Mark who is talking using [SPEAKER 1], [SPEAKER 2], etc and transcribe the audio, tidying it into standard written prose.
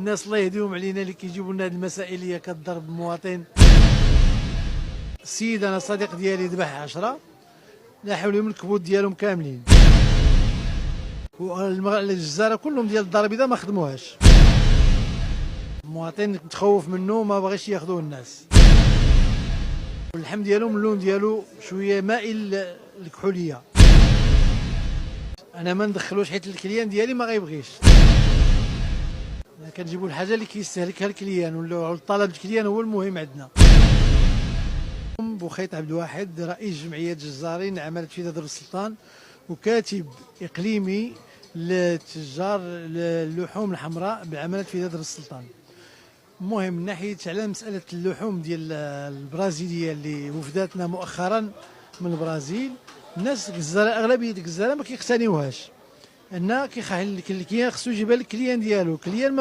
[SPEAKER 1] الناس الله يهديهم علينا اللي كيجيبوا لنا هذه المسائل اللي كتضرب المواطن. السيد انا صديق ديالي ذبح 10 لاحوا لهم الكبوت ديالهم كاملين، والجزاره كلهم ديال الدار البيضاء ما خدموهاش. المواطن متخوف منه ما باغيش ياخذوه الناس. واللحم ديالهم اللون ديالو شويه مائل للكحوليه. انا ما ندخلوش حيت الكليان ديالي ما غيبغيش. كنجيبوا الحاجه اللي كيستهلكها الكليان ولا الطلب الكليان هو المهم عندنا. بوخيت عبد الواحد رئيس جمعيه جزارين عملت في دار السلطان وكاتب اقليمي لتجار اللحوم الحمراء بعملت في دار السلطان. المهم من ناحيه على مساله اللحوم ديال البرازيليه اللي وفداتنا مؤخرا من البرازيل، الناس الجزاره اغلبيه الجزاره ما كيقتنيوهاش، ان الكليان خصو يجيبها للكليان ديالو، الكليان ما